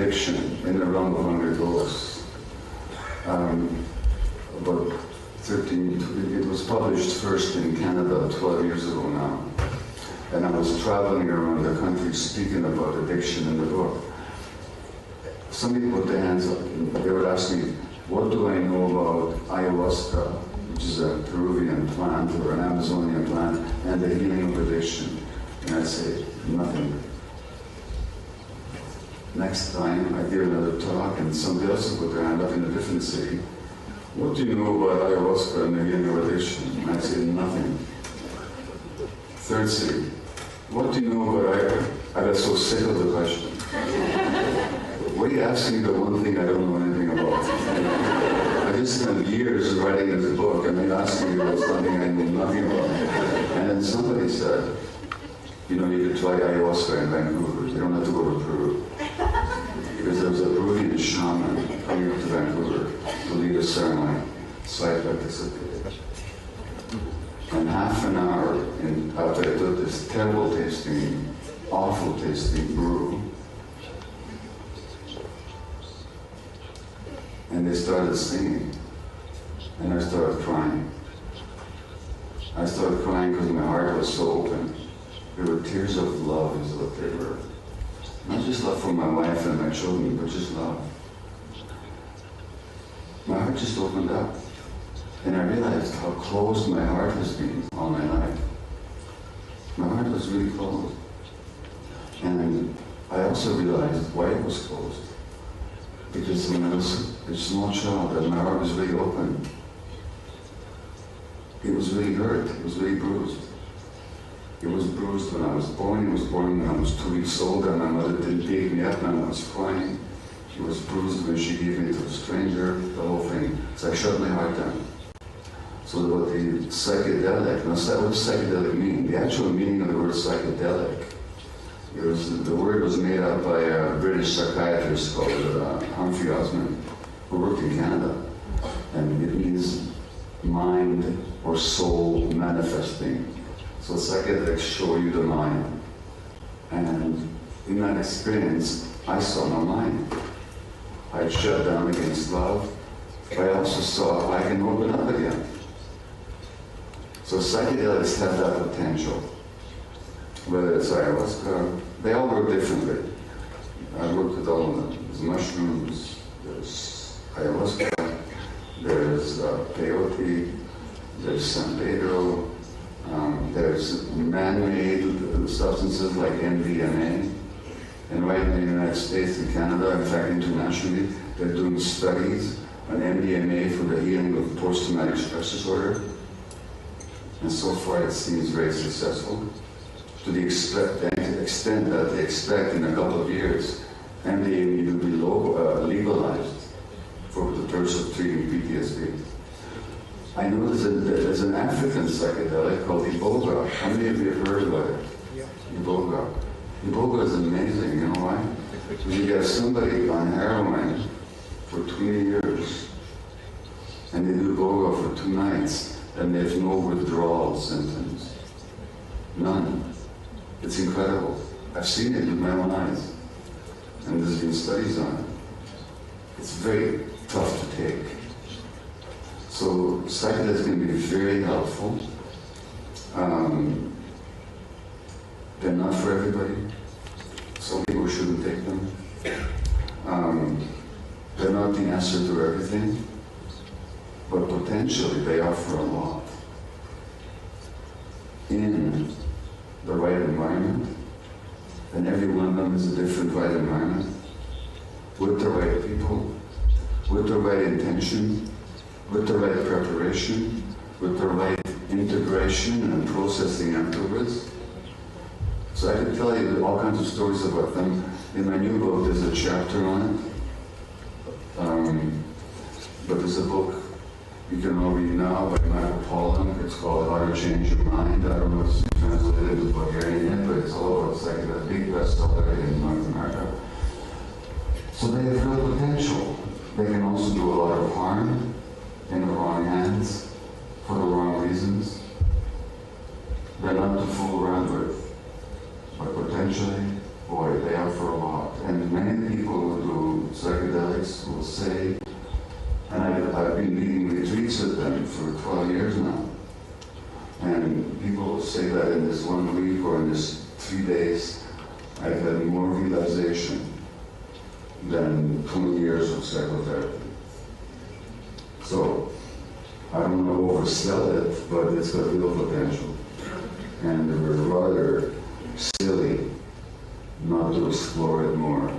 addiction in the realm of hungry ghosts. About 13, it was published first in Canada 12 years ago now. And I was traveling around the country speaking about addiction in the book. Somebody put their hands up and they would ask me, what do I know about ayahuasca, which is a Peruvian plant or an Amazonian plant, and the healing of addiction? And I'd say, nothing. Next time I give another talk and somebody else will put their hand up in a different city. What do you know about ayahuasca and the healing of addiction? And I'd say, nothing. Third city. What do you know about ayahuasca? I got so sick of the question. What are you asking me about one thing I don't know anything about? I just spent years writing this book and they asked me about something I knew nothing about. And then somebody said, you know, you could try ayahuasca in Vancouver. You don't have to go to Peru. Because there was a Peruvian shaman coming up to Vancouver to lead a ceremony. So I participated. And half an hour after I did this terrible tasting, awful tasting brew, and they started singing, and I started crying. I started crying because my heart was so open. They were tears of love is what they were. Not just love for my wife and my children, but just love. My heart just opened up. And I realized how closed my heart has been all my life. My heart was really closed. And I also realized why it was closed. Because when I was a small child, and my heart was really open. It was really hurt, it was really bruised. It was bruised when I was born, it was born when I was 2 weeks old, and my mother didn't take me up and I was crying. It was bruised when she gave me to a stranger, the whole thing. So I shut my heart down. So what the psychedelic, now what does psychedelic mean? The actual meaning of the word psychedelic, the word was made up by a British psychiatrist called Humphrey Osmond, who worked in Canada. And it means mind or soul manifesting. So psychedelics show you the mind. And in that experience, I saw no mind. I had shut down against love, but I also saw I can open up again. So psychedelics have that potential. Whether it's ayahuasca, they all work differently. I worked with all of them. There's mushrooms, there's ayahuasca, there's peyote, there's San Pedro, there's man-made substances like MDMA. And right in the United States and Canada, in fact internationally, they're doing studies on MDMA for the healing of post-traumatic stress disorder. And so far it seems very successful, to the extent that they expect in a couple of years MDMA will be legalized for the purpose of treating PTSD. I know there's an African psychedelic called Iboga. How many of you have heard about it? Yeah. Iboga. Iboga is amazing, you know why? Because you get somebody on heroin for 20 years, and they do Iboga for 2 nights, and they have no withdrawal symptoms. None. It's incredible. I've seen it with my own eyes, and there's been studies on it. It's very tough to take. So psychedelics can be very helpful. They're not for everybody. Some people shouldn't take them. They're not the answer to everything, but potentially they offer a lot. In the right environment, and every one of them is a different right environment, with the right people, with the right intention, with the right preparation, with the right integration and processing afterwards. So I could tell you all kinds of stories about them. In my new book, there's a chapter on it. But there's a book you can all read now by Michael Pollan. It's called How to Change Your Mind. I don't know if it's translated into Bulgarian yet, but it's all about psychedelics, big bestseller in North America. So they have real potential. They can also do a lot of harm in the wrong hands for the wrong reasons. They're not to fool around with, but potentially boy, they offer a lot. And many people who do psychedelics will say, and I've been leading retreats with them for 12 years now, and people will say that in this 1 week or in this 3 days, I've had more realization than 20 years of psychotherapy. So, I don't want to oversell it, but it's got real potential. And we're rather silly not to explore it more.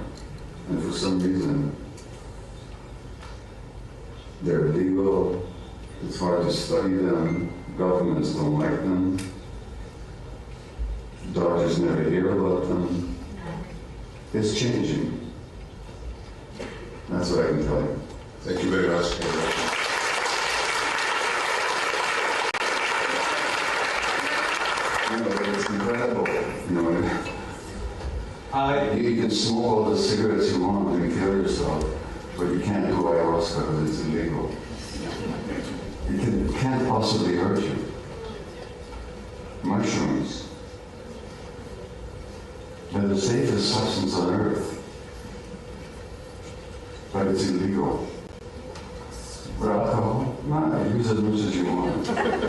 And for some reason, they're illegal, it's hard to study them, governments don't like them, doctors never hear about them. It's changing. That's what I can tell you. Thank you very much. It's incredible. You can smoke all the cigarettes you want and kill yourself, but you can't do ayahuasca because it's illegal. It can't possibly hurt you. Mushrooms. They're the safest substance on earth, but it's illegal. But alcohol? No, use as much as you want.